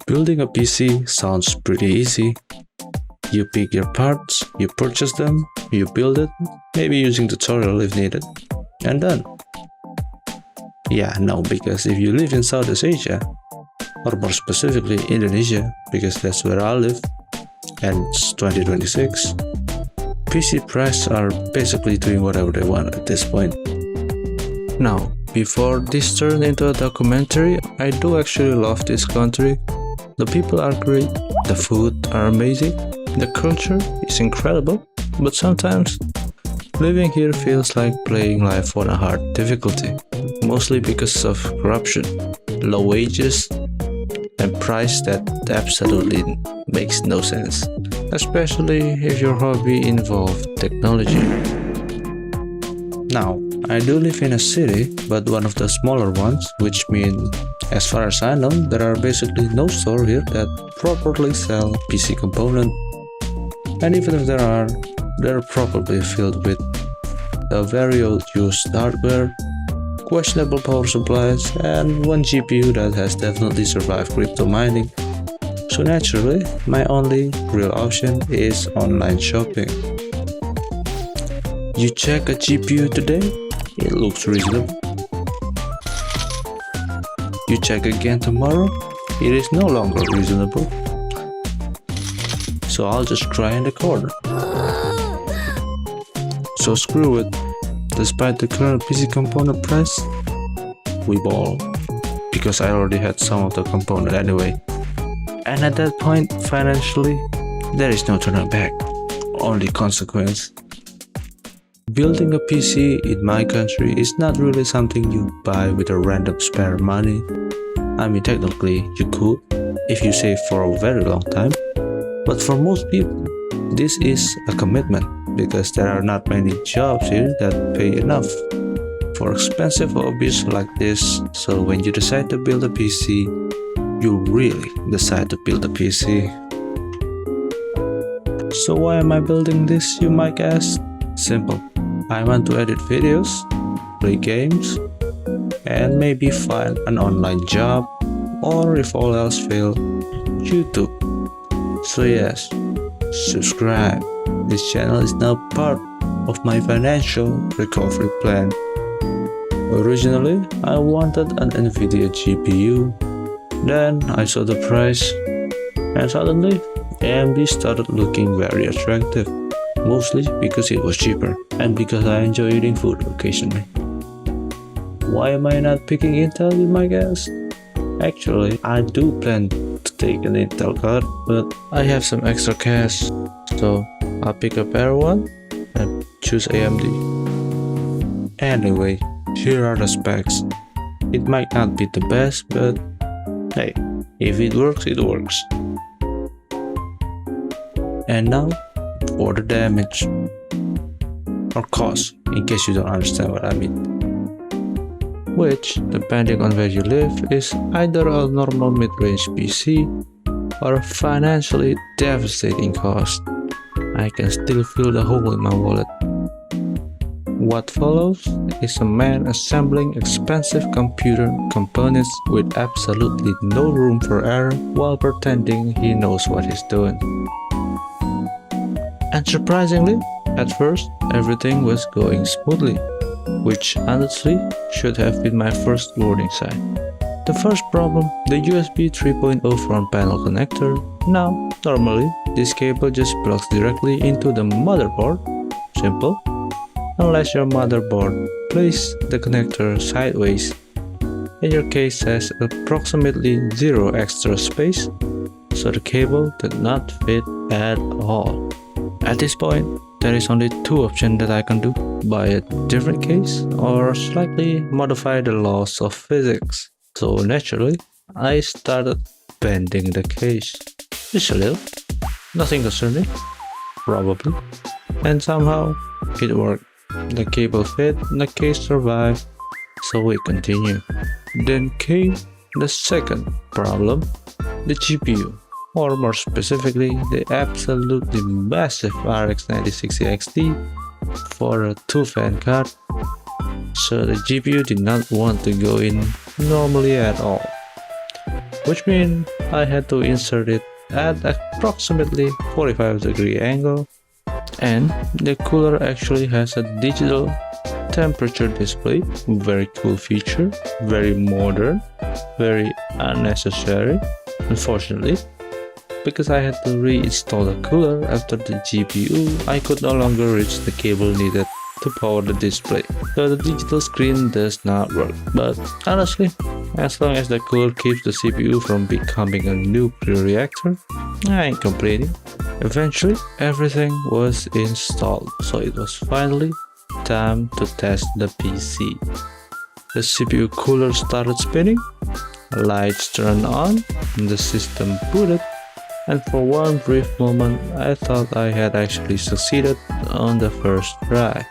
Building a PC sounds pretty easy. You pick your parts, you purchase them, you build it, maybe using tutorial if needed, and done. Yeah, no, because if you live in Southeast Asia, or more specifically Indonesia, because that's where I live, and it's 2026, PC prices are basically doing whatever they want at this point. Now, before this turned into a documentary, I do actually love this country. The people are great, the food are amazing, the culture is incredible, but sometimes living here feels like playing life on a hard difficulty, mostly because of corruption, low wages, and price that absolutely makes no sense, especially if your hobby involves technology. Now, I do live in a city, but one of the smaller ones, which means, as far as I know, there are basically no store here that properly sell PC components. And even if there are, they're probably filled with a very old used hardware, questionable power supplies, and one GPU that has definitely survived crypto mining. So naturally, my only real option is online shopping. You check a GPU today, it looks reasonable. You check again tomorrow, it is no longer reasonable. So I'll just cry in the corner. So screw it. Despite the current PC component price, we ball. Because I already had some of the component anyway. And at that point, financially, there is no turning back, only consequence. Building a PC in my country is not really something you buy with a random spare money. I mean, technically you could, if you save for a very long time. But for most people, this is a commitment because there are not many jobs here that pay enough for expensive hobbies like this. So when you decide to build a PC, you really decide to build a PC. So why am I building this, you might ask? Simple. I want to edit videos, play games, and maybe find an online job, or if all else fails, YouTube. So yes, subscribe. This channel is now part of my financial recovery plan. Originally, I wanted an Nvidia GPU. Then I saw the price, and suddenly AMD started looking very attractive. Mostly because it was cheaper, and because I enjoy eating food occasionally. Why am I not picking Intel, you might guess? Actually, I do plan to take an Intel card, but I have some extra cash, so I'll pick a better one and choose AMD. Anyway, here are the specs. It might not be the best, but hey, if it works, it works. And now, for the damage or cost, in case you don't understand what I mean, which, depending on where you live, is either a normal mid-range PC or a financially devastating cost. I can still feel the hole in my wallet. What follows is a man assembling expensive computer components with absolutely no room for error while pretending he knows what he's doing. And surprisingly, at first, everything was going smoothly, which honestly should have been my first warning sign. The first problem, the USB 3.0 front panel connector. Now, normally, this cable just plugs directly into the motherboard. Simple. Unless your motherboard places the connector sideways, and your case has approximately 0 extra space, so the cable did not fit at all. At this point, there is only two options that I can do: buy a different case or slightly modify the laws of physics. So naturally, I started bending the case. Just a little, nothing concerning, probably. And somehow, it worked. The cable fit and the case survived, so we continue. Then came the second problem, the GPU. Or more specifically, the absolutely massive RX 9060 XT for a 2-fan card. So the GPU did not want to go in normally at all. which means I had to insert it at approximately 45-degree angle, and the cooler actually has a digital temperature display. Very cool feature, very modern, very unnecessary, unfortunately. Because I had to reinstall the cooler after the GPU, I could no longer reach the cable needed to power the display, so the digital screen does not work. But honestly, as long as the cooler keeps the CPU from becoming a nuclear reactor, I ain't complaining. Eventually, everything was installed, so it was finally time to test the PC. The CPU cooler started spinning, lights turned on, and the system booted, and for one brief moment I thought I had actually succeeded on the first try.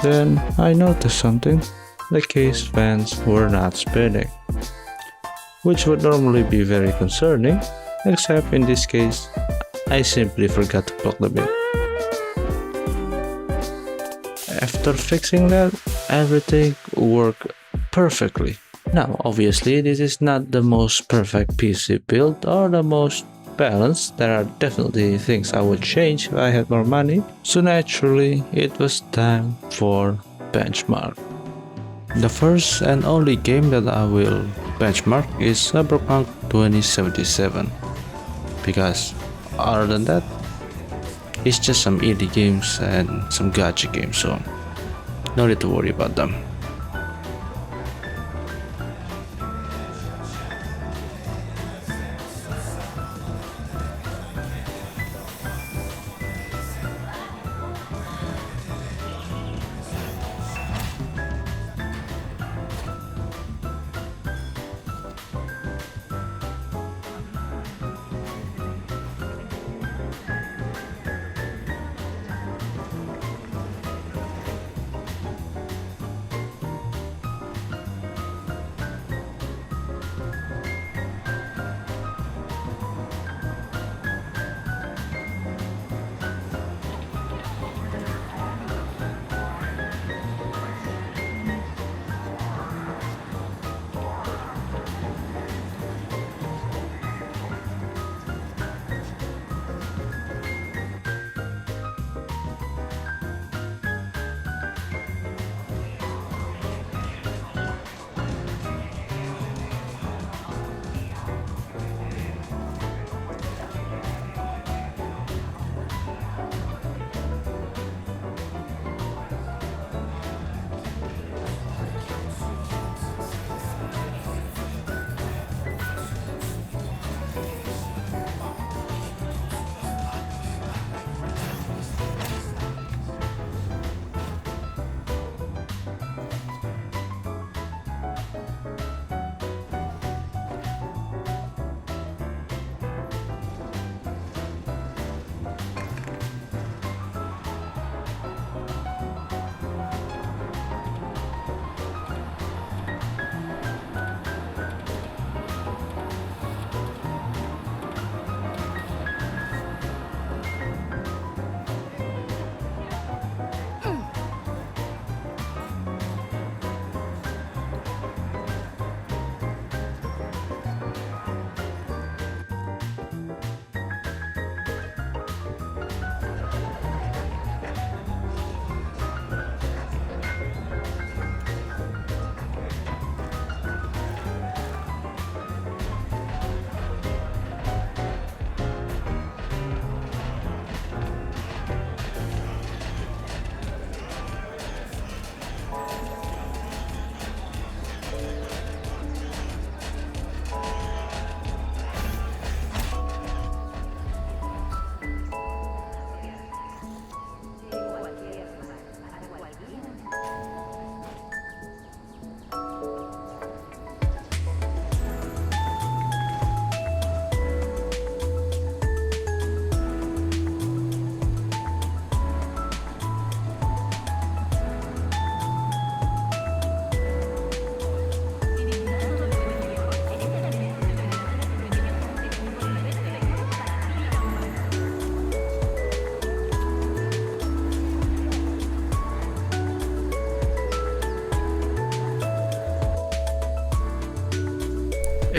Then I noticed something. The case fans were not spinning, which would normally be very concerning, except in this case, I simply forgot to plug them in. After fixing that, everything worked perfectly. Now, obviously, this is not the most perfect PC build or the most balanced. There are definitely things I would change if I had more money. So naturally, it was time for benchmark. The first and only game that I will benchmark is Cyberpunk 2077. Because other than that, it's just some indie games and some gacha games, so no need to worry about them.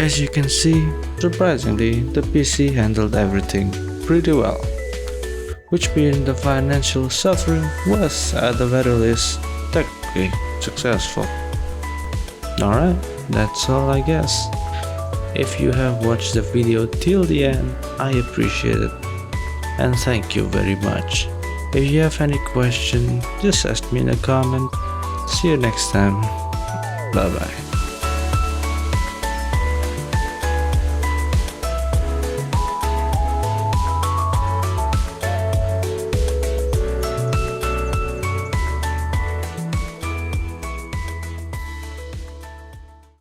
As you can see, surprisingly, the PC handled everything pretty well, which means the financial suffering was at the very least technically successful. Alright, that's all I guess. If you have watched the video till the end, I appreciate it. And thank you very much. If you have any question, just ask me in a comment. See you next time. Bye bye.